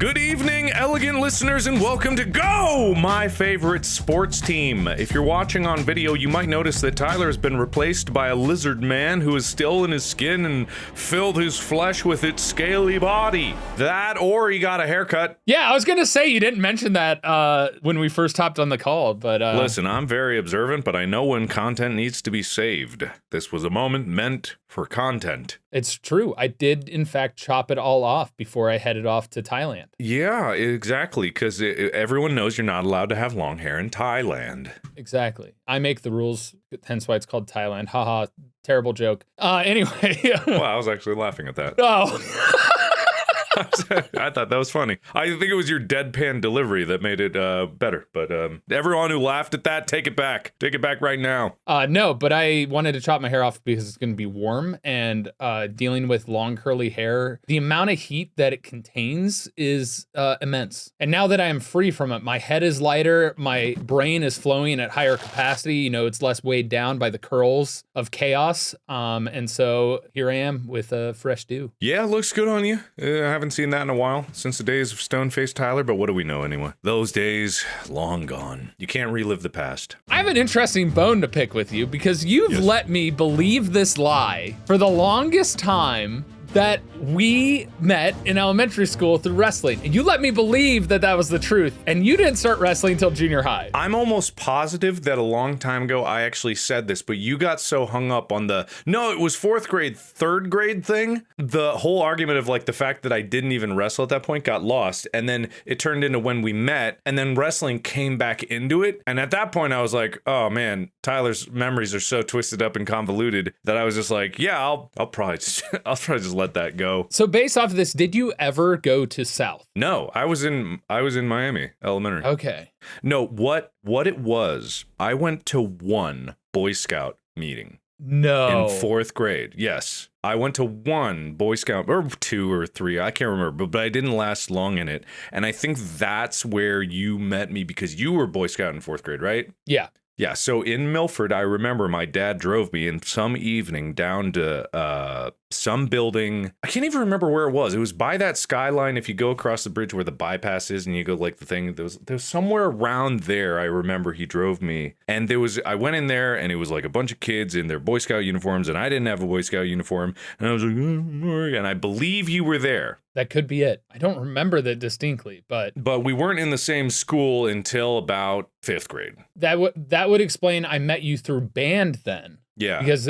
Good evening, elegant listeners, and welcome to Go, my favorite sports team. If you're watching on video, you might notice that Tyler has been replaced by a lizard man who is still in his skin and filled his flesh with its scaly body. That, or he got a haircut. Yeah, I was gonna say you didn't mention that when we first hopped on the call, but Listen, I'm very observant, but I know when content needs to be saved. This was a moment meant for content. It's true. I did, in fact, chop it all off before I headed off to Thailand. Yeah, exactly, because everyone knows you're not allowed to have long hair in Thailand. Exactly. I make the rules, hence why it's called Thailand. Haha, terrible joke. Anyway. Well, I was actually laughing at that. Oh. I thought that was funny. I think it was your deadpan delivery that made it better. But everyone who laughed at that, take it back. Take it back right now. No, but I wanted to chop my hair off because it's going to be warm, and dealing with long curly hair, the amount of heat that it contains is immense. And now that I am free from it, my head is lighter, my brain is flowing at higher capacity. You know, it's less weighed down by the curls of chaos. And so here I am with a fresh dew. Yeah, looks good on you. I haven't seen that in a while, since the days of Stone-Faced Tyler, but what do we know anyway? Those days, long gone. You can't relive the past. I have an interesting bone to pick with you because you've let me believe this lie for the longest time that we met in elementary school through wrestling. And you let me believe that that was the truth. And you didn't start wrestling until junior high. I'm almost positive that a long time ago I actually said this, but you got so hung up on no, it was fourth grade, third grade thing. The whole argument of like the fact that I didn't even wrestle at that point got lost. And then it turned into when we met, and then wrestling came back into it. And at that point I was like, oh man, Tyler's memories are so twisted up and convoluted that I was just like, yeah, I'll probably just let that go. So based off of this, did you ever go to South? No, I was in Miami Elementary. Okay. No, what it was, I went to one Boy Scout meeting. No. In fourth grade. Yes. I went to one Boy Scout, or two or three, I can't remember, but I didn't last long in it. And I think that's where you met me because you were Boy Scout in fourth grade, right? Yeah. Yeah, so in Milford, I remember my dad drove me in some evening down to some building. I can't even remember where it was. It was by that skyline. If you go across the bridge where the bypass is and you go like the thing, there was somewhere around there. I remember he drove me, and I went in there and it was like a bunch of kids in their Boy Scout uniforms, and I didn't have a Boy Scout uniform, and I was like, and I believe you were there. That could be it. I don't remember that distinctly, but we weren't in the same school until about fifth grade. That would explain I met you through band then. Yeah. Because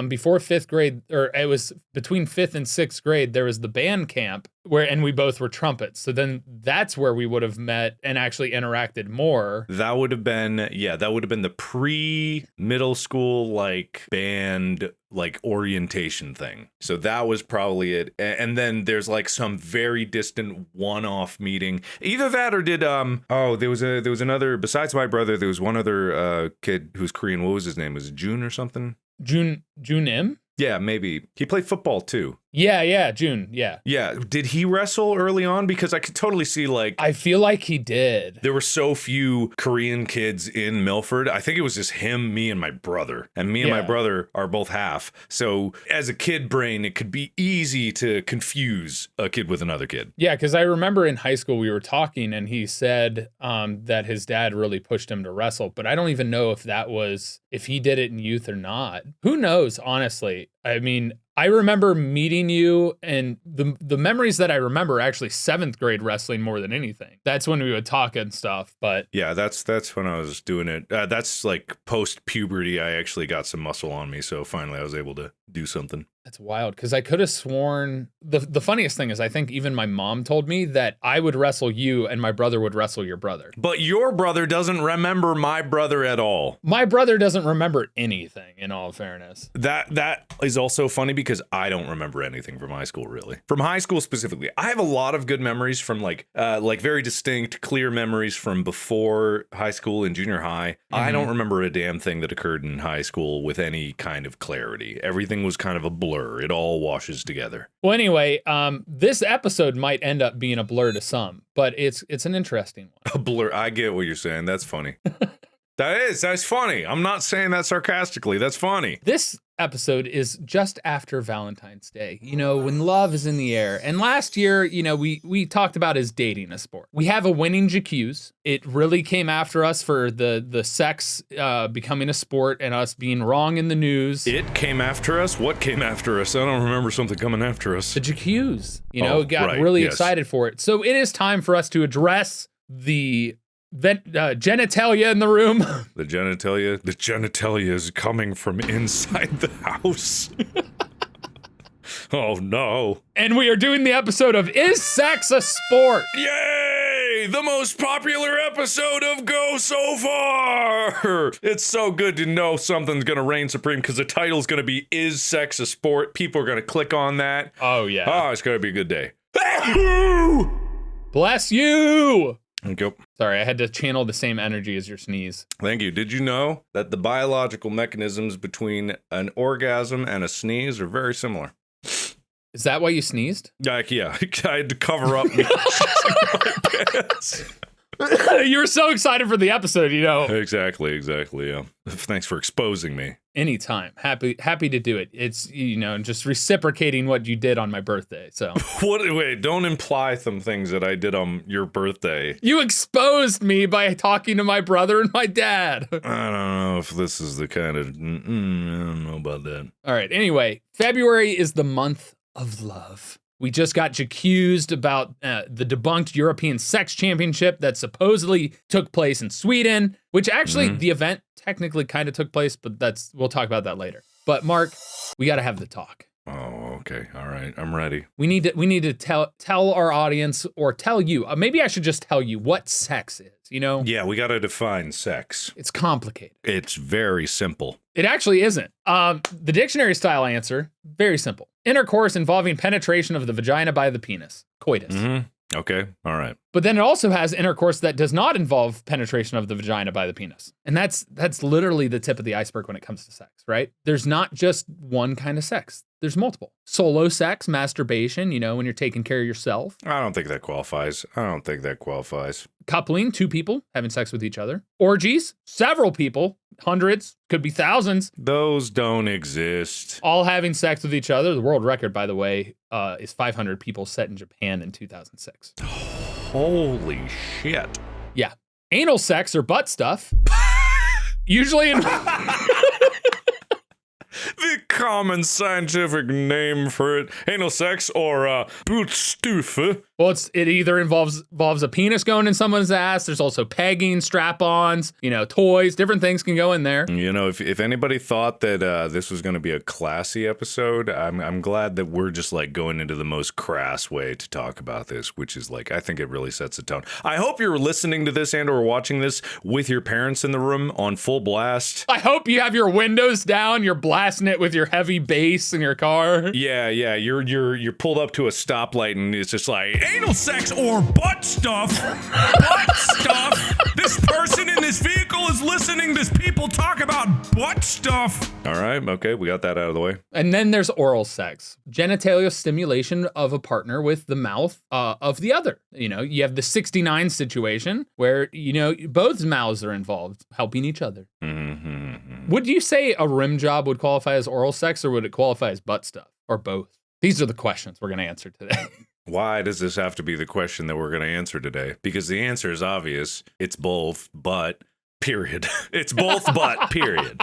before fifth grade, or it was between fifth and sixth grade, there was the band camp and we both were trumpets. So then that's where we would have met and actually interacted more. That would have been the pre-middle school, like band, like orientation thing. So that was probably it. And then there's like some very distant one-off meeting. Either that or did, there was another, besides my brother, there was one other kid who's Korean. What was his name? Was it June or something? June M? Yeah, maybe. He played football too. Yeah, June, yeah. Yeah, did he wrestle early on? Because I could totally see like... I feel like he did. There were so few Korean kids in Milford. I think it was just him, me, and my brother. And me and my brother are both half. So as a kid brain, it could be easy to confuse a kid with another kid. Yeah, because I remember in high school we were talking and he said that his dad really pushed him to wrestle. But I don't even know if he did it in youth or not. Who knows, honestly? I mean, I remember meeting you, and the memories that I remember are actually seventh grade wrestling more than anything. That's when we would talk and stuff, but... Yeah, that's when I was doing it. That's like post-puberty, I actually got some muscle on me, so finally I was able to do something. That's wild, because I could have sworn... The funniest thing is I think even my mom told me that I would wrestle you and my brother would wrestle your brother. But your brother doesn't remember my brother at all. My brother doesn't remember anything, in all fairness. That is also funny because I don't remember anything from high school, really. From high school specifically. I have a lot of good memories from like very distinct, clear memories from before high school and junior high. I don't remember a damn thing that occurred in high school with any kind of clarity. Everything was kind of a blur. It all washes together. Well, anyway, this episode might end up being a blur to some, but it's an interesting one. A blur. I get what you're saying. That's funny. That's funny. I'm not saying that sarcastically. That's funny. This episode is just after Valentine's Day, when love is in the air. And last year, we talked about is dating a sport. We have a winning JQs. It really came after us for the sex becoming a sport and us being wrong in the news. It came after us? What came after us? I don't remember something coming after us. The JQs, got really excited for it. So it is time for us to address the genitalia in the room. The genitalia is coming from inside the house. Oh no. And we are doing the episode of Is Sex a Sport? Yay! The most popular episode of Go so far! It's so good to know something's gonna reign supreme because the title's gonna be Is Sex a Sport? People are gonna click on that. Oh yeah. Oh, it's gonna be a good day. Bless you! Thank you. Sorry, I had to channel the same energy as your sneeze. Thank you. Did you know that the biological mechanisms between an orgasm and a sneeze are very similar? Is that why you sneezed? Yeah, I had to cover up me. You were so excited for the episode, Exactly, yeah. Thanks for exposing me. Anytime. Happy to do it. It's, just reciprocating what you did on my birthday, so. Wait, don't imply some things that I did on your birthday. You exposed me by talking to my brother and my dad. I don't know if this is the kind of, I don't know about that. All right, anyway, February is the month of love. We just got accused about the debunked European Sex Championship that supposedly took place in Sweden, which actually the event technically kind of took place, but we'll talk about that later. But Mark, we got to have the talk. Oh, okay. All right. I'm ready. We need to tell our audience, or tell you. Maybe I should just tell you what sex is, Yeah, we got to define sex. It's complicated. It's very simple. It actually isn't. The dictionary style answer, very simple. Intercourse involving penetration of the vagina by the penis. Coitus. Mm-hmm. Okay. All right. But then it also has intercourse that does not involve penetration of the vagina by the penis. And that's literally the tip of the iceberg when it comes to sex, right? There's not just one kind of sex. There's multiple. Solo sex, masturbation, when you're taking care of yourself. I don't think that qualifies. Coupling, 2 people having sex with each other. Orgies, several people, hundreds, could be thousands. Those don't exist. All having sex with each other. The world record, by the way, is 500 people set in Japan in 2006. Holy shit. Yeah. Anal sex or butt stuff. Usually in... The common scientific name for it, anal sex or bootstufe. Well, it either involves a penis going in someone's ass. There's also pegging, strap-ons, toys, different things can go in there. If anybody thought that this was going to be a classy episode, I'm glad that we're just like going into the most crass way to talk about this, which is like, I think it really sets a tone. I hope you're listening to this and or watching this with your parents in the room on full blast. I hope you have your windows down, you're blasting it with your heavy bass in your car. Yeah, you're pulled up to a stoplight and it's just like, anal sex or butt stuff. Butt stuff. This person in this vehicle is listening to people talk about butt stuff. All right, okay, we got that out of the way. And then there's oral sex, genitalia stimulation of a partner with the mouth of the other. You have the 69 situation where both mouths are involved, helping each other. Mm-hmm. Would you say a rim job would qualify as oral sex, or would it qualify as butt stuff, or both? These are the questions we're going to answer today. Why does this have to be the question that we're going to answer today? Because the answer is obvious. It's both, but, period. It's both, but, period.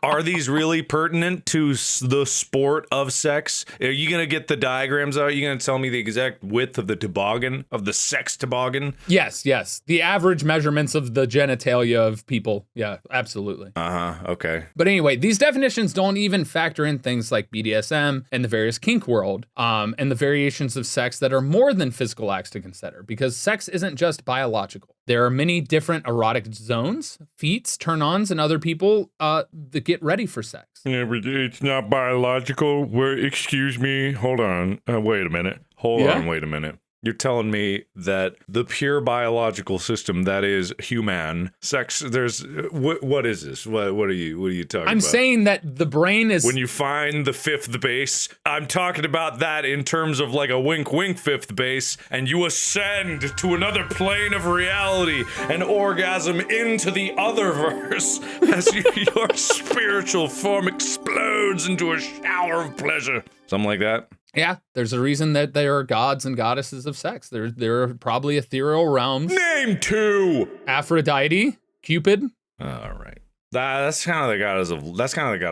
Are these really pertinent to the sport of sex? Are you going to get the diagrams out? Are you going to tell me the exact width of the toboggan, of the sex toboggan? Yes. The average measurements of the genitalia of people. Yeah, absolutely. Okay. But anyway, these definitions don't even factor in things like BDSM and the various kink world, and the variations of sex that are more than physical acts to consider, because sex isn't just biological. There are many different erotic zones, feats, turn-ons, and other people that get ready for sex. Yeah, but it's not biological. Excuse me. Hold on. Wait a minute. Hold on. Wait a minute. You're telling me that the pure biological system that is human sex. There's what is this? What are you talking about? I'm saying that the brain is. When you find the fifth base, I'm talking about that in terms of like a wink wink fifth base, and you ascend to another plane of reality and orgasm into the other verse as your spiritual form explodes into a shower of pleasure. Something like that. Yeah, there's a reason that there are gods and goddesses of sex. There are probably ethereal realms. Name 2. Aphrodite, Cupid. All right. That's kind of the god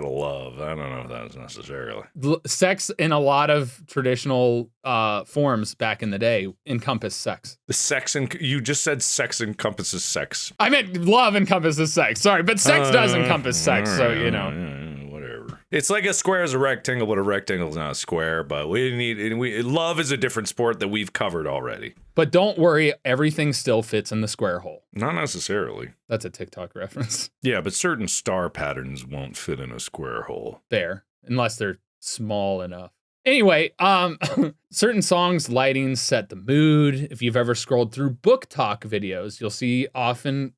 of love. I don't know if that's necessarily. Sex in a lot of traditional forms back in the day encompassed sex. The sex you just said sex encompasses sex. I meant love encompasses sex. Sorry, but sex does encompass sex, so you know. Whatever. It's like a square is a rectangle, but a rectangle is not a square. But love is a different sport that we've covered already. But don't worry, everything still fits in the square hole. Not necessarily. That's a TikTok reference. Yeah, but certain star patterns won't fit in a square hole. Fair, unless they're small enough. Anyway, certain songs' lighting set the mood. If you've ever scrolled through book talk videos, you'll see often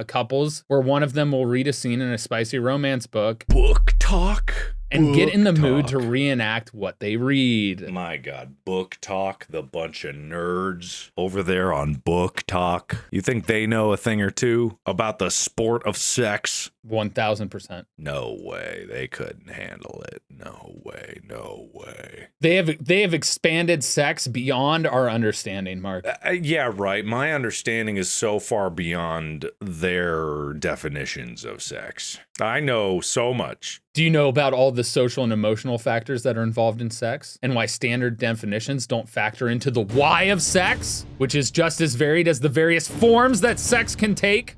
couples where one of them will read a scene in a spicy romance book. Book talk? And get in the mood to reenact what they read. My God, book talk, the bunch of nerds over there on book talk. You think they know a thing or two about the sport of sex? 1000%. No way. They couldn't handle it. No way. No way. They have expanded sex beyond our understanding, Mark. Yeah, right. My understanding is so far beyond their definitions of sex. I know so much. Do you know about all the social and emotional factors that are involved in sex and why standard definitions don't factor into the why of sex, which is just as varied as the various forms that sex can take?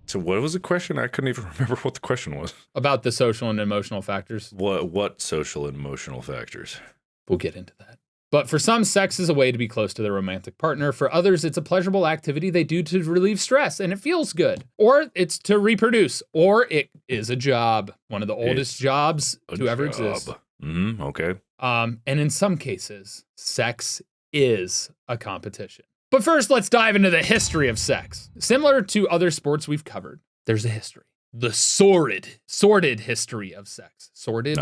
So what was the question? I couldn't even remember what the question was. About the social and emotional factors. What social and emotional factors? We'll get into that. But for some, sex is a way to be close to their romantic partner. For others, it's a pleasurable activity they do to relieve stress, and it feels good. Or it's to reproduce. Or it is a job. One of the oldest jobs to ever exist. Okay. And in some cases, sex is a competition. But first, let's dive into the history of sex. Similar to other sports we've covered, there's a history. The sordid history of sex. Sordid?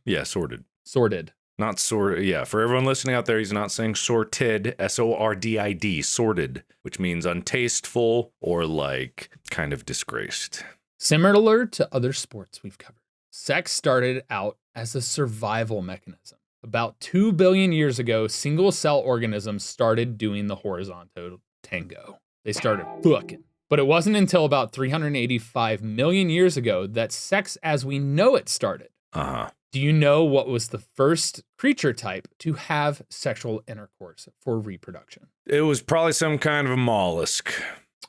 Yeah, sordid. Not sordid. Yeah, for everyone listening out there, he's not saying sorted, S-O-R-D-I-D, sordid, which means untasteful or like kind of disgraced. Similar to other sports we've covered, sex started out as a survival mechanism. About 2 billion years ago, single-cell organisms started doing the horizontal tango. They started fucking. But it wasn't until about 385 million years ago that sex as we know it started. Uh-huh. Do you know what was the first creature type to have sexual intercourse for reproduction? It was probably some kind of a mollusk.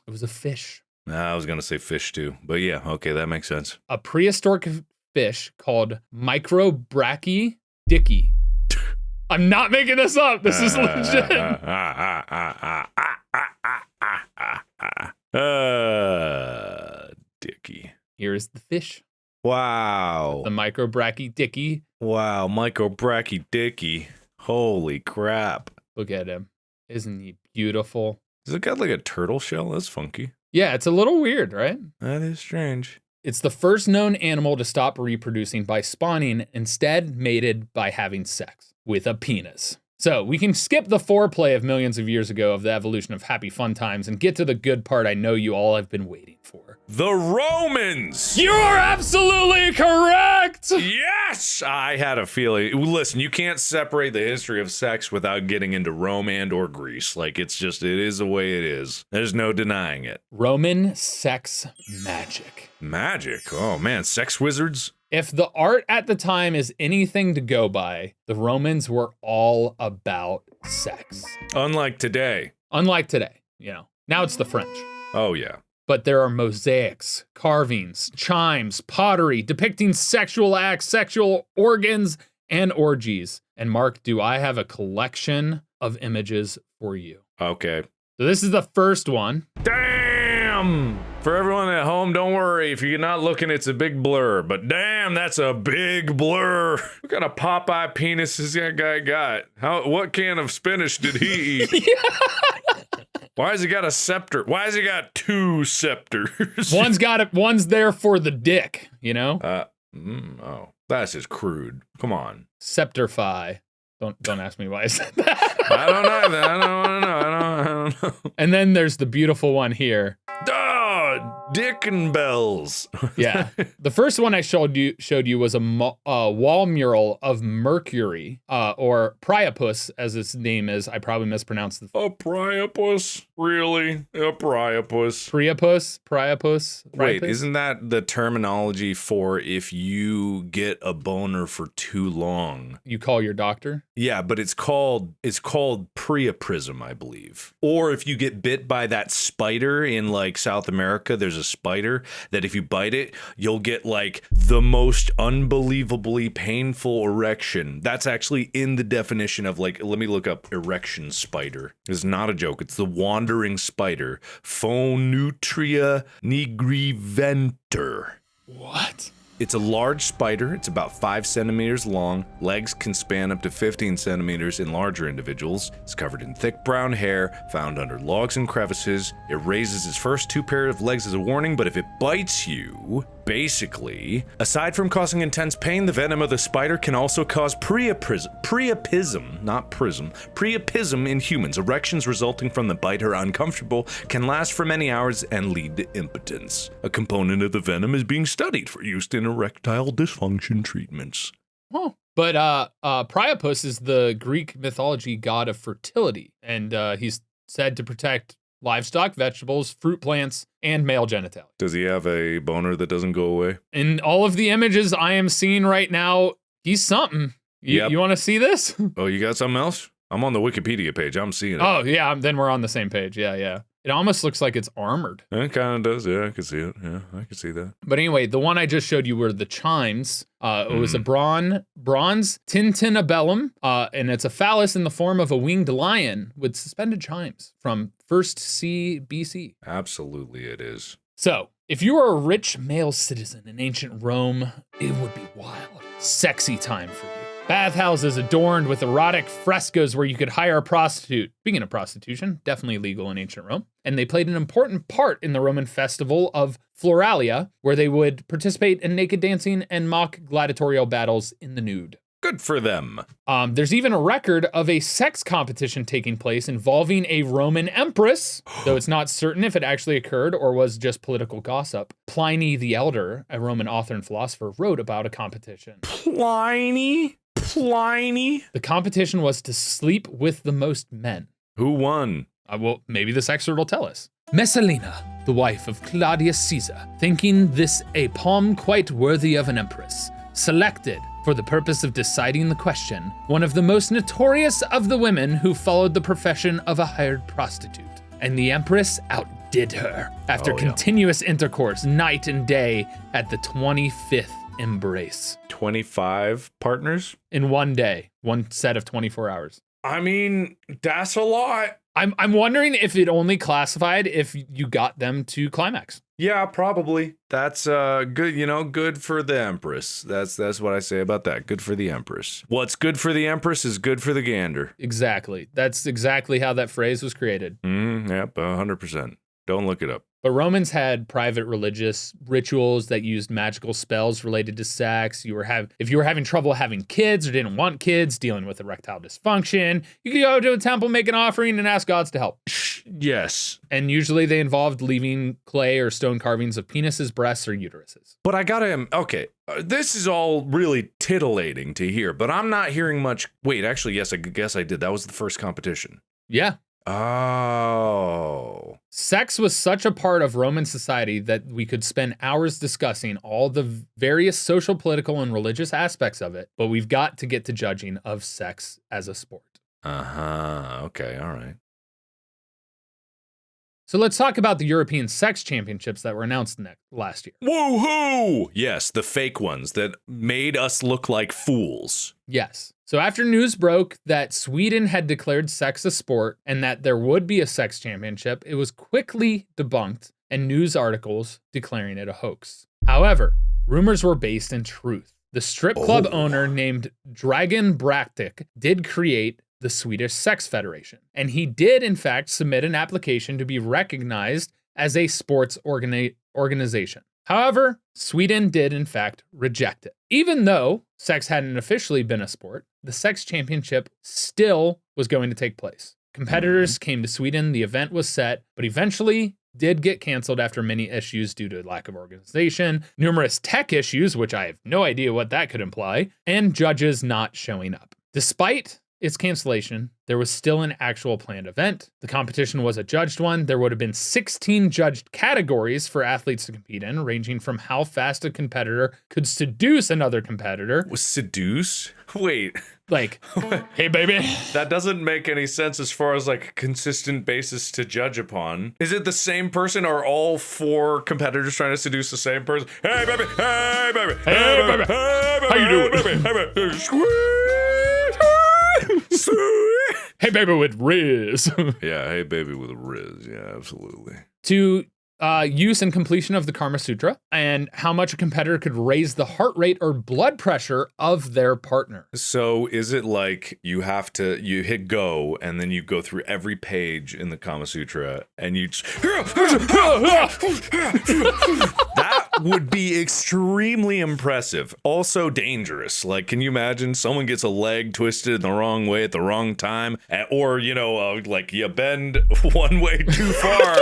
It was a fish. I was going to say fish too, but yeah, okay, that makes sense. A prehistoric fish called Microbrachydickie. I'm not making this up. This is legit. Dickie. Here is the fish. Wow. The Microbrachydickie. Wow, Microbrachydickie. Holy crap. Look at him. Isn't he beautiful? Does it got like a turtle shell? That's funky. Yeah, it's a little weird, right? That is strange. It's the first known animal to stop reproducing by spawning, instead mated by having sex with a penis. So we can skip the foreplay of millions of years ago of the evolution of happy fun times and get to the good part I know you all have been waiting for. The Romans! You're absolutely correct! Yes! I had a feeling. Listen, you can't separate the history of sex without getting into Rome and or Greece. Like, it is the way it is. There's no denying it. Roman sex magic. Magic? Oh man, sex wizards? If the art at the time is anything to go by, the Romans were all about sex. Unlike today. Unlike today, you know. Now it's the French. Oh yeah. But there are mosaics, carvings, chimes, pottery depicting sexual acts, sexual organs, and orgies. And Mark, do I have a collection of images for you? Okay. So this is the first one. Damn! For everyone at home, don't worry. If you're not looking, it's a big blur. But damn, that's a big blur. What kind of Popeye penis has that guy got? What can of spinach did he eat? Why has he got a scepter? Why has he got 2 scepters? One's there for the dick, you know? Oh, that's just crude. Come on. Scepterfy. Don't ask me why I said that. I don't either. I don't want to know. I don't know. And then there's the beautiful one here. Dick and bells. Yeah. The first one I showed you was a wall mural of Mercury, or Priapus, as its name is. I probably mispronounced it. A Priapus? Really? A Priapus? Priapus? Wait, isn't that the terminology for if you get a boner for too long? You call your doctor? Yeah, but it's called priapism, I believe. Or if you get bit by that spider in like South America, there's a spider that if you bite it, you'll get like the most unbelievably painful erection. That's actually in the definition of like, let me look up erection spider. It's not a joke. It's the wandering spider. Phonutria nigriventer. What? It's a large spider. It's about 5 centimeters long. Legs can span up to 15 centimeters in larger individuals. It's covered in thick brown hair, found under logs and crevices. It raises its first 2 pairs of legs as a warning, but if it bites you, basically, aside from causing intense pain, the venom of the spider can also cause priapism, not prism, priapism in humans. Erections resulting from the bite are uncomfortable, can last for many hours, and lead to impotence. A component of the venom is being studied for use in erectile dysfunction treatments. Oh. But Priapus is the Greek mythology god of fertility, and he's said to protect livestock, vegetables, fruit plants, and male genitalia. Does he have a boner that doesn't go away? In all of the images I am seeing right now, he's something. You want to see this? Oh, you got something else? I'm on the Wikipedia page. I'm seeing it. Oh, yeah, then we're on the same page. Yeah. It almost looks like it's armored. It kind of does. Yeah, I can see it. Yeah, I can see that. But anyway, the one I just showed you were the chimes. It was a bronze tintinabellum, and it's a phallus in the form of a winged lion with suspended chimes from 1st C BC. Absolutely it is. So, if you were a rich male citizen in ancient Rome, it would be wild. Sexy time for you. Bathhouses adorned with erotic frescoes where you could hire a prostitute. Speaking of prostitution, definitely legal in ancient Rome. And they played an important part in the Roman festival of Floralia, where they would participate in naked dancing and mock gladiatorial battles in the nude. Good for them. There's even a record of a sex competition taking place involving a Roman empress, though it's not certain if it actually occurred or was just political gossip. Pliny the Elder, a Roman author and philosopher, wrote about a competition. Pliny? The competition was to sleep with the most men. Who won? Well, maybe the sexer will tell us. Messalina, the wife of Claudius Caesar, thinking this a palm quite worthy of an empress, selected, for the purpose of deciding the question, one of the most notorious of the women who followed the profession of a hired prostitute. And the empress outdid her after continuous intercourse night and day at the 25th embrace. 25 partners? In one day, one set of 24 hours. I mean, that's a lot. I'm wondering if it only classified if you got them to climax. Yeah, probably. That's good, good for the Empress. That's what I say about that. Good for the Empress. What's good for the Empress is good for the gander. Exactly. That's exactly how that phrase was created. Yep, 100%. Don't look it up. But Romans had private religious rituals that used magical spells related to sex. If you were having trouble having kids or didn't want kids, dealing with erectile dysfunction, you could go to a temple, make an offering, and ask gods to help. Yes. And usually they involved leaving clay or stone carvings of penises, breasts, or uteruses. But I gotta, okay, this is all really titillating to hear, but I'm not hearing much. Wait, actually, yes, I guess I did. That was the first competition. Yeah. Oh. Sex was such a part of Roman society that we could spend hours discussing all the various social, political, and religious aspects of it, but we've got to get to judging of sex as a sport. Okay, all right. So let's talk about the European Sex Championships that were announced last year. Woohoo! Yes, the fake ones that made us look like fools. Yes. So after news broke that Sweden had declared sex a sport and that there would be a sex championship, it was quickly debunked and news articles declaring it a hoax. However, rumors were based in truth. The strip club owner named Dragan Braktic did create the Swedish Sex Federation, and he did in fact submit an application to be recognized as a sports organization. However, Sweden did in fact reject it. Even though sex hadn't officially been a sport, the sex championship still was going to take place. Competitors came to Sweden, the event was set, but eventually did get canceled after many issues due to lack of organization, numerous tech issues, which I have no idea what that could imply, and judges not showing up. Despite its cancellation, there was still an actual planned event. The competition was a judged one. There would have been 16 judged categories for athletes to compete in, ranging from how fast a competitor could seduce another competitor. Was seduce? Wait. Like, hey, baby. That doesn't make any sense as far as like a consistent basis to judge upon. Is it the same person or all 4 competitors trying to seduce the same person? Hey, baby. Hey, baby. Hey, baby. Hey, baby. How you doing? Hey, baby. Hey, baby with Riz. Yeah, hey, baby with a Riz. Yeah, absolutely. To use and completion of the Kama Sutra, and how much a competitor could raise the heart rate or blood pressure of their partner. So is it like you hit go and then you go through every page in the Kama Sutra and you that would be extremely impressive. Also dangerous. Like, can you imagine someone gets a leg twisted in the wrong way at the wrong time, or like you bend one way too far,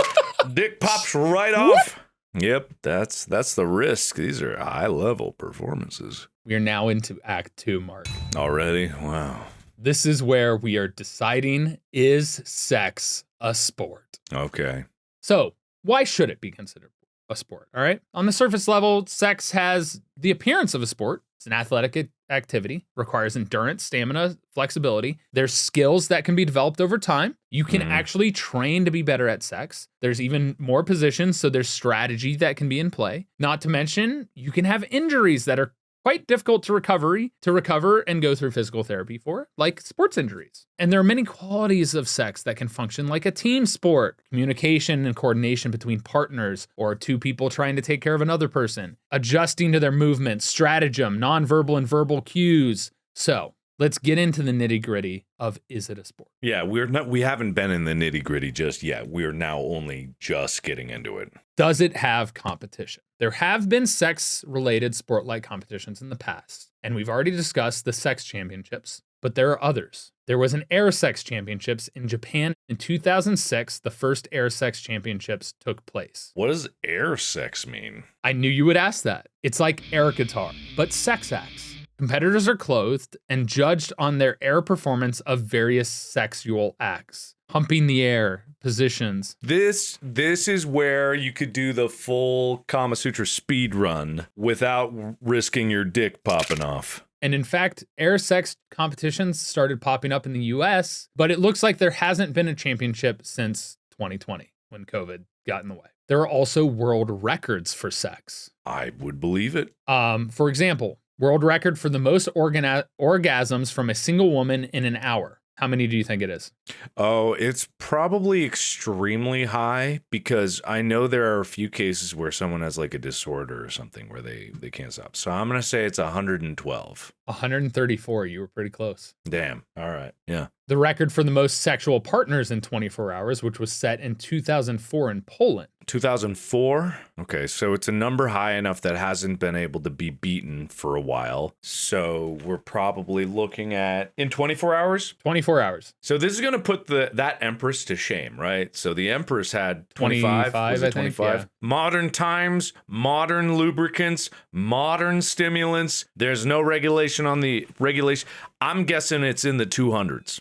dick pops right off. Yep, that's the risk. These are high-level performances. We are now into Act 2, Mark. Already? Wow. This is where we are deciding, is sex a sport? Okay. So, why should it be considered a sport? All right. On the surface level, sex has the appearance of a sport. It's an athletic activity, requires endurance, stamina, flexibility. There's skills that can be developed over time. You can actually train to be better at sex. There's even more positions, so there's strategy that can be in play. Not to mention, you can have injuries that are quite difficult to recover and go through physical therapy for, like sports injuries. And there are many qualities of sex that can function like a team sport: communication and coordination between partners, or 2 people trying to take care of another person, adjusting to their movements, stratagem, nonverbal and verbal cues. So let's get into the nitty-gritty of, is it a sport? Yeah, we haven't been in the nitty-gritty just yet. We're now only just getting into it. Does it have competition? There have been sex-related sport-like competitions in the past, and we've already discussed the sex championships, but there are others. There was an air sex championships in Japan in 2006. The first air sex championships took place. What does air sex mean? I knew you would ask that. It's like air guitar, but sex acts. Competitors are clothed and judged on their air performance of various sexual acts. Humping the air, positions. This is where you could do the full Kama Sutra speed run without risking your dick popping off. And in fact, air sex competitions started popping up in the US, but it looks like there hasn't been a championship since 2020 when COVID got in the way. There are also world records for sex. I would believe it. For example, world record for the most orgasms from a single woman in an hour. How many do you think it is? Oh, it's probably extremely high, because I know there are a few cases where someone has like a disorder or something where they can't stop. So I'm going to say it's 112. 134. You were pretty close. Damn. All right. Yeah. The record for the most sexual partners in 24 hours, which was set in 2004 in Poland. 2004? Okay, so it's a number high enough that hasn't been able to be beaten for a while. So we're probably looking at, in 24 hours? 24 hours. So this is going to put that Empress to shame, right? So the Empress had 25. Was it 25? Yeah. Modern times, modern lubricants, modern stimulants. There's no regulation on the regulation. I'm guessing it's in the 200s.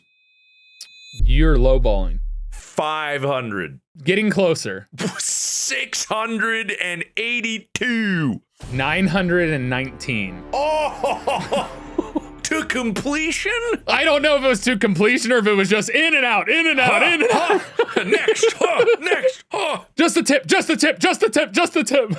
You're lowballing. 500. Getting closer. 682. 919. Oh, to completion? I don't know if it was to completion or if it was just in and out, in and out, in and out. Next, next. Just the tip, just the tip, just the tip, just the tip.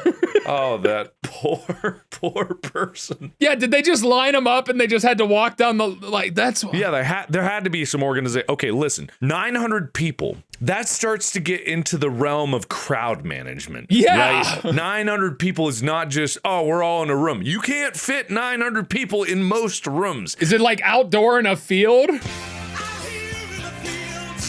Oh, that Poor person. Yeah, did they just line them up and they just had to walk down the, like, that's... Yeah, there had to be some organization. Okay, listen, 900 people. That starts to get into the realm of crowd management. Yeah. Right? 900 people is not just, oh, we're all in a room. You can't fit 900 people in most rooms. Is it like outdoor in a field?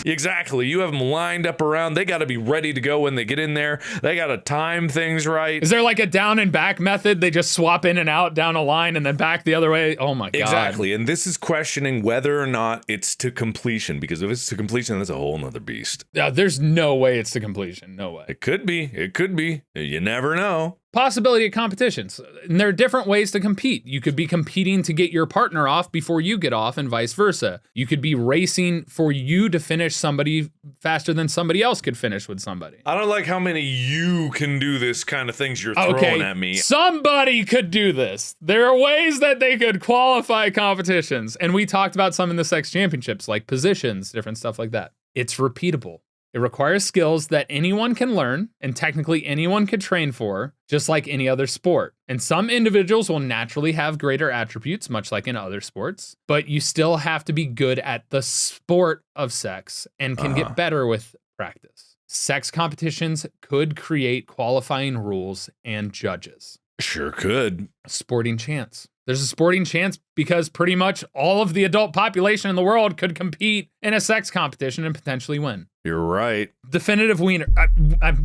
Exactly. You have them lined up around. They got to be ready to go when they get in there. They got to time things right. Is there like a down and back method? They just swap in and out down a line and then back the other way? Oh my God. Exactly. And this is questioning whether or not it's to completion, because if it's to completion, that's a whole nother beast. There's no way it's to completion. No way. It could be. It could be. You never know. Possibility of competitions. And there are different ways to compete. You could be competing to get your partner off before you get off and vice versa. You could be racing for you to finish somebody faster than somebody else could finish with somebody. I don't like how many you can do this kind of things you're throwing at me. Somebody could do this. There are ways that they could qualify competitions. And we talked about some in the sex championships, like positions, different stuff like that. It's repeatable. It requires skills that anyone can learn and technically anyone could train for, just like any other sport. And some individuals will naturally have greater attributes, much like in other sports, but you still have to be good at the sport of sex and can get better with practice. Sex competitions could create qualifying rules and judges. Sure could. Sporting chance. There's a sporting chance because pretty much all of the adult population in the world could compete in a sex competition and potentially win. You're right. Definitive wiener.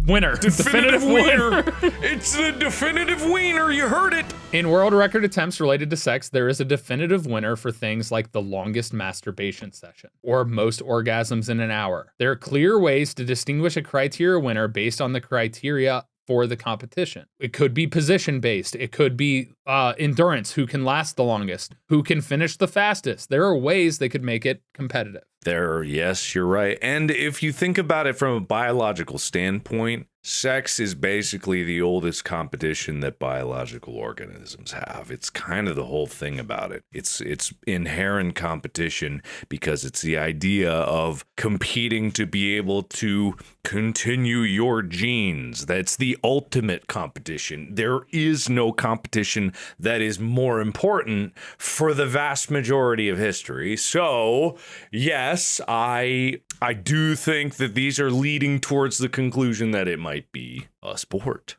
Winner. Definitive wiener. It's the definitive wiener. You heard it. In world record attempts related to sex, there is a definitive winner for things like the longest masturbation session or most orgasms in an hour. There are clear ways to distinguish a criteria winner based on the criteria for the competition. It could be position based. It could be endurance, who can last the longest, who can finish the fastest. There are ways they could make it competitive. Yes, you're right. And if you think about it from a biological standpoint, sex is basically the oldest competition that biological organisms have. It's kind of the whole thing about it. It's inherent competition because it's the idea of competing to be able to continue your genes. That's the ultimate competition. There is no competition that is more important for the vast majority of history. So, yes, I do think that these are leading towards the conclusion that it might be a sport.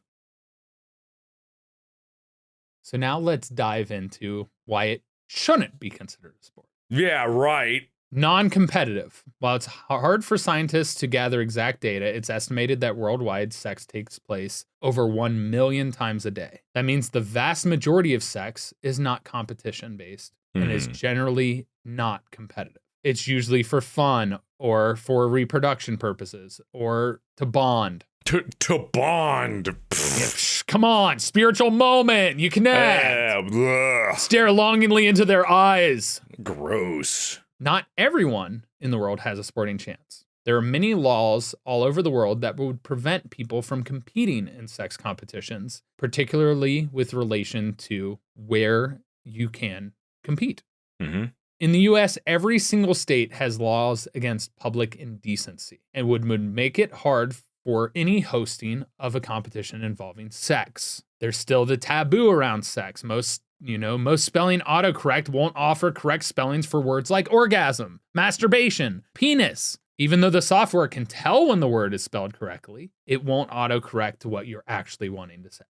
So now let's dive into why it shouldn't be considered a sport. Yeah, right. Non-competitive. While it's hard for scientists to gather exact data, it's estimated that worldwide sex takes place over 1 million times a day. That means the vast majority of sex is not competition-based and is generally not competitive. It's usually for fun or for reproduction purposes or to bond. To bond. Come on, spiritual moment. You connect. Stare longingly into their eyes. Gross. Not everyone in the world has a sporting chance. There are many laws all over the world that would prevent people from competing in sex competitions, particularly with relation to where you can compete. Mm-hmm. In the US, every single state has laws against public indecency and would make it hard for any hosting of a competition involving sex. There's still the taboo around sex. Most spelling autocorrect won't offer correct spellings for words like orgasm, masturbation, penis. Even though the software can tell when the word is spelled correctly, it won't autocorrect to what you're actually wanting to say.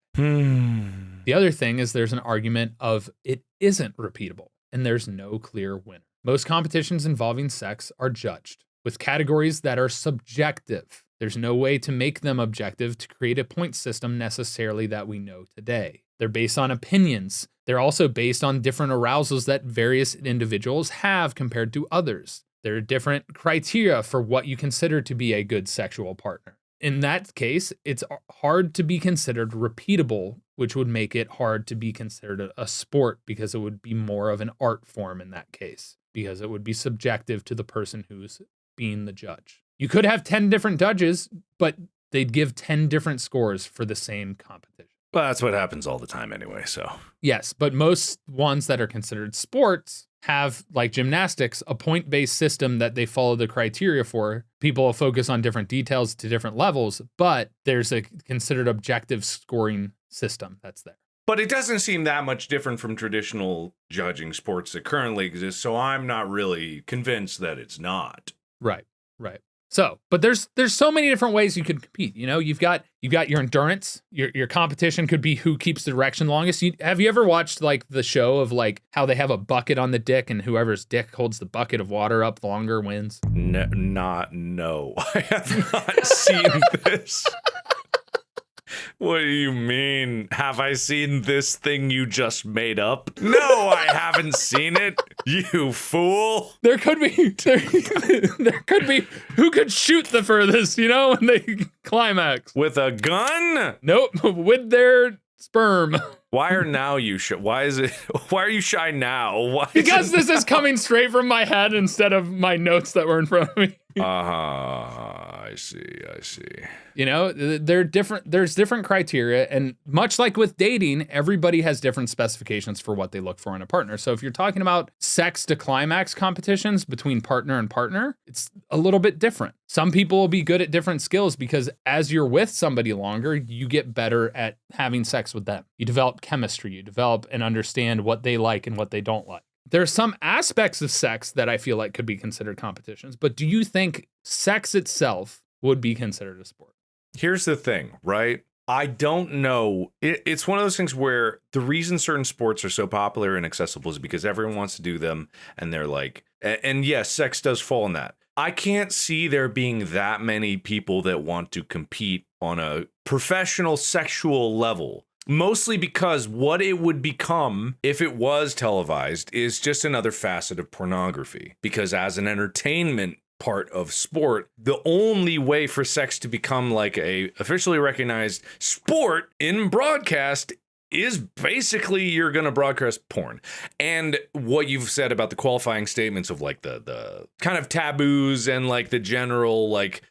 The other thing is there's an argument of it isn't repeatable, and there's no clear winner. Most competitions involving sex are judged with categories that are subjective. There's no way to make them objective to create a point system necessarily that we know today. They're based on opinions. They're also based on different arousals that various individuals have compared to others. There are different criteria for what you consider to be a good sexual partner. In that case, it's hard to be considered repeatable, which would make it hard to be considered a sport because it would be more of an art form in that case, because it would be subjective to the person who's being the judge. You could have 10 different judges, but they'd give 10 different scores for the same competition. Well, that's what happens all the time anyway, so. Yes, but most ones that are considered sports have, like gymnastics, a point-based system that they follow the criteria for. People will focus on different details to different levels, but there's a considered objective scoring system that's there. But it doesn't seem that much different from traditional judging sports that currently exist, so I'm not really convinced that it's not. Right. So, but there's so many different ways you could compete. You know, you've got your endurance. Your competition could be who keeps the erection longest. Have you ever watched like the show of like how they have a bucket on the dick and whoever's dick holds the bucket of water up longer wins? No. I have not seen this. What do you mean? Have I seen this thing you just made up? No, I haven't seen it. You fool. There could be who could shoot the furthest, you know, when they climax. With a gun? Nope, with their sperm. Why are you shy now? Why because this is coming straight from my head instead of my notes that were in front of me. I see. You know, there's different criteria, and much like with dating, everybody has different specifications for what they look for in a partner. So if you're talking about sex to climax competitions between partner and partner, it's a little bit different. Some people will be good at different skills because as you're with somebody longer, you get better at having sex with them. You develop chemistry, you develop and understand what they like and what they don't like. There are some aspects of sex that I feel like could be considered competitions, but do you think sex itself would be considered a sport? Here's the thing, right? I don't know. It's one of those things where the reason certain sports are so popular and accessible is because everyone wants to do them, and they're like, and yes, sex does fall in that. I can't see there being that many people that want to compete on a professional sexual level. Mostly because what it would become if it was televised is just another facet of pornography. Because as an entertainment part of sport, the only way for sex to become like a officially recognized sport in broadcast is basically you're going to broadcast porn. And what you've said about the qualifying statements of like the kind of taboos and like the general like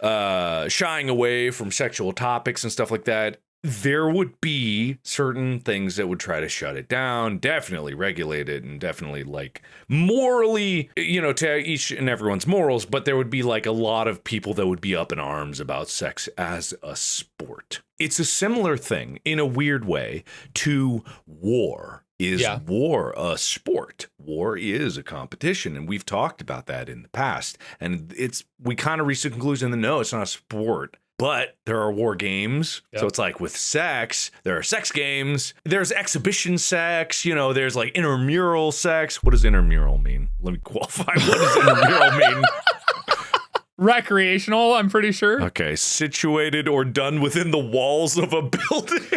shying away from sexual topics and stuff like that, there would be certain things that would try to shut it down, definitely regulate it, and definitely like morally, you know, to each and everyone's morals, but there would be like a lot of people that would be up in arms about sex as a sport. It's a similar thing in a weird way to war. Is war a sport? War is a competition, and we've talked about that in the past. And we kind of reached the conclusion that no, it's not a sport. But there are war games. Yep. So it's like with sex, there are sex games. There's exhibition sex. You know, there's like intramural sex. What does intramural mean? Let me qualify. What does intramural mean? Recreational, I'm pretty sure. Okay, situated or done within the walls of a building.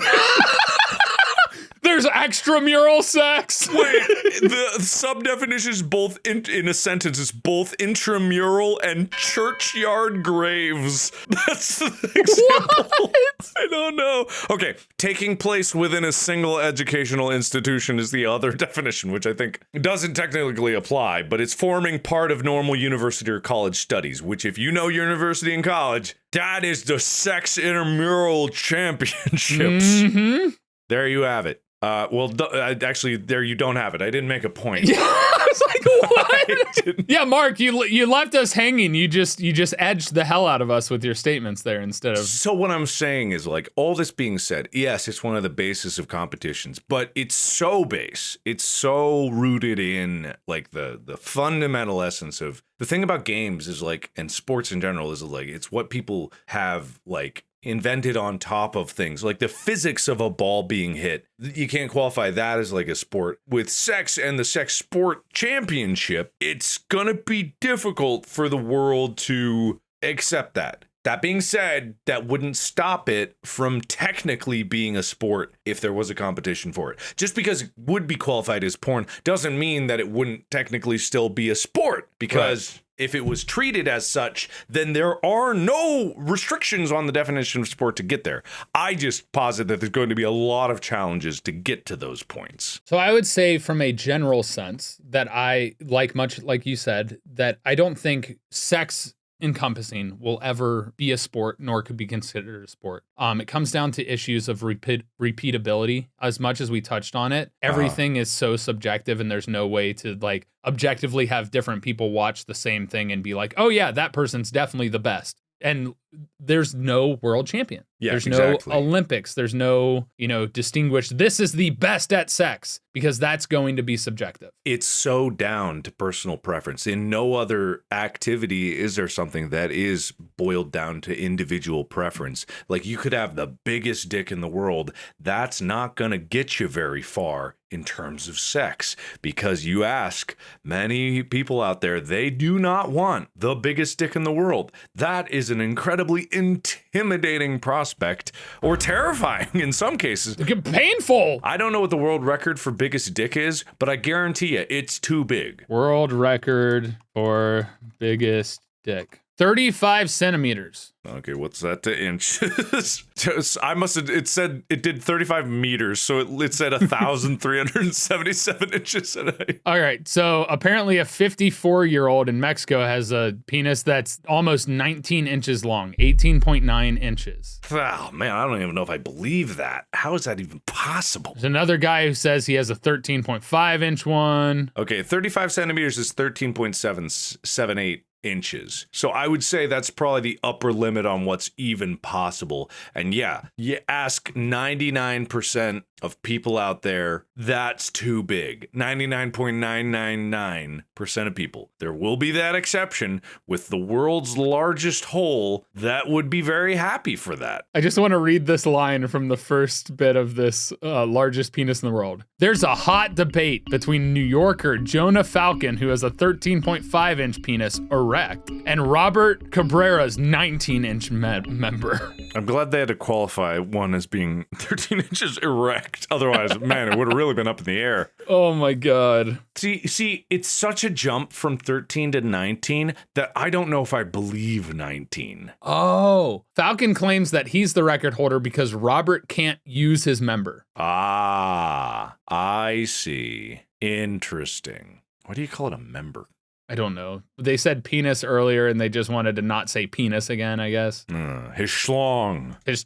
There's extramural sex. Wait, the sub-definition is both in a sentence is both intramural and churchyard graves. That's the example. What? I don't know. Okay, taking place within a single educational institution is the other definition, which I think doesn't technically apply, but it's forming part of normal university or college studies, which if you know university and college, that is the sex intramural championships. Mm-hmm. There you have it. Actually, there you don't have it. I didn't make a point. Yeah, I was like, what? Yeah, Mark, you left us hanging. You just edged the hell out of us with your statements there instead of. So what I'm saying is, like, all this being said, yes, it's one of the bases of competitions, but it's so base. It's so rooted in like the fundamental essence of the thing about games is like, and sports in general is like, it's what people have like invented on top of things like the physics of a ball being hit. You can't qualify that as like a sport. With sex and the sex sport championship, it's gonna be difficult for the world to accept that. That being said, that wouldn't stop it from technically being a sport if there was a competition for it. Just because it would be qualified as porn doesn't mean that it wouldn't technically still be a sport, because right. If it was treated as such, then there are no restrictions on the definition of sport to get there. I just posit that there's going to be a lot of challenges to get to those points. So I would say from a general sense that I, much like you said, that I don't think sex encompassing will ever be a sport, nor could be considered a sport. It comes down to issues of repeatability. As much as we touched on it, everything is so subjective, and there's no way to like objectively have different people watch the same thing and be like, oh yeah, that person's definitely the best. And there's no world champion. Yeah, there's exactly. no Olympics. There's no, distinguished, this is the best at sex, because that's going to be subjective. It's so down to personal preference. In no other activity is there something that is boiled down to individual preference. Like, you could have the biggest dick in the world. That's not going to get you very far in terms of sex, because you ask many people out there, they do not want the biggest dick in the world. That is an incredibly intimidating prospect, or terrifying in some cases. Painful. I don't know what the world record for biggest dick is, but I guarantee you it's too big. World record for biggest dick. 35 centimeters. Okay, what's that to inches? It said it did 35 meters, so it said 1,377 inches. All right, so apparently a 54-year-old in Mexico has a penis that's almost 19 inches long, 18.9 inches. Oh, man, I don't even know if I believe that. How is that even possible? There's another guy who says he has a 13.5-inch one. Okay, 35 centimeters is 13.778 inches. So I would say that's probably the upper limit on what's even possible. And yeah, you ask 99% of people out there, that's too big. 99.999% of people. There will be that exception with the world's largest hole that would be very happy for that. I just want to read this line from the first bit of this largest penis in the world. There's a hot debate between New Yorker Jonah Falcon, who has a 13.5-inch penis erect, and Robert Cabrera's 19-inch member. I'm glad they had to qualify one as being 13 inches erect. Otherwise, man, it would have really been up in the air. Oh my God. See, it's such a jump from 13 to 19 that I don't know if I believe 19. Oh, Falcon claims that he's the record holder because Robert can't use his member. Ah, I see. Interesting. Why do you call it a member? I don't know. They said penis earlier, and they just wanted to not say penis again, I guess. His schlong. His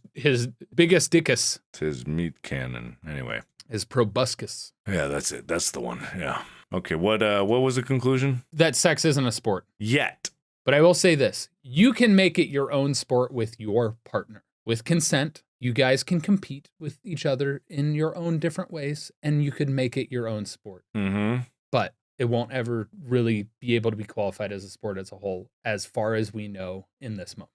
biggest dickus. It's his meat cannon. Anyway. His proboscis. Yeah, that's it. That's the one. Yeah. Okay, what was the conclusion? That sex isn't a sport. Yet. But I will say this. You can make it your own sport with your partner. With consent, you guys can compete with each other in your own different ways, and you could make it your own sport. Mm-hmm. But it won't ever really be able to be qualified as a sport as a whole, as far as we know in this moment.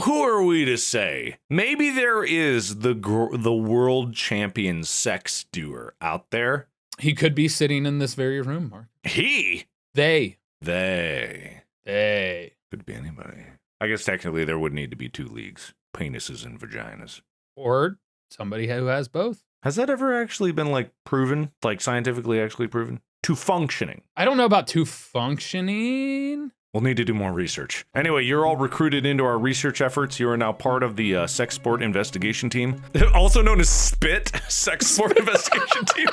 Who are we to say? Maybe there is the world champion sex doer out there. He could be sitting in this very room, Mark. He? They. Could be anybody. I guess technically there would need to be two leagues. Penises and vaginas. Or somebody who has both. Has that ever actually been proven, scientifically actually proven? To functioning. I don't know about to functioning. We'll need to do more research. Anyway, you're all recruited into our research efforts. You are now part of the sex sport investigation team, also known as SPIT, sex sport investigation team.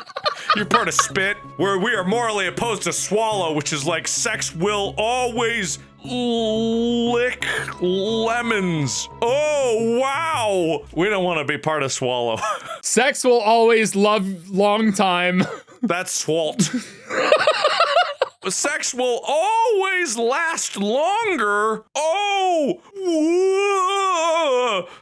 You're part of SPIT, where we are morally opposed to swallow, which is like sex will always lick lemons. Oh, wow. We don't want to be part of swallow. Sex will always love long time. That's swalt. Sex will always last longer. Oh,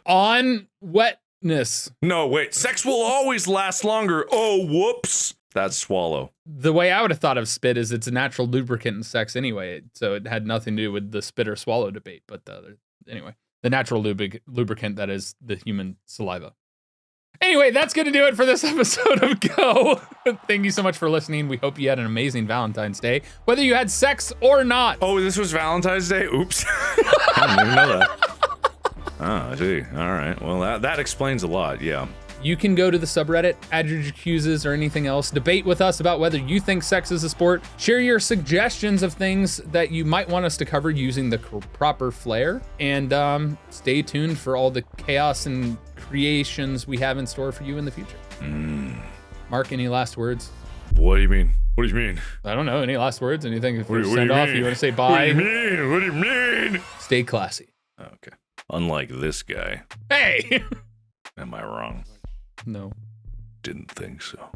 on wetness. No, wait. Sex will always last longer. Oh, whoops. That's swallow. The way I would have thought of spit is it's a natural lubricant in sex anyway, so it had nothing to do with the spit or swallow debate. But anyway, the natural lubricant that is the human saliva. Anyway, that's going to do it for this episode of Go. Thank you so much for listening. We hope you had an amazing Valentine's Day, whether you had sex or not. Oh, this was Valentine's Day? Oops. I didn't even know that. Oh, gee. All right. Well, that explains a lot, yeah. You can go to the subreddit, add your accuses or anything else, debate with us about whether you think sex is a sport, share your suggestions of things that you might want us to cover using the proper flair, and stay tuned for all the chaos and creations we have in store for you in the future. Mark, any last words? What do you mean? What do you mean? I don't know. Any last words? Anything? What do you send off? mean? You want to say bye? What do you mean? What do you mean? Stay classy. Okay. Unlike this guy. Hey! Am I wrong? No. Didn't think so.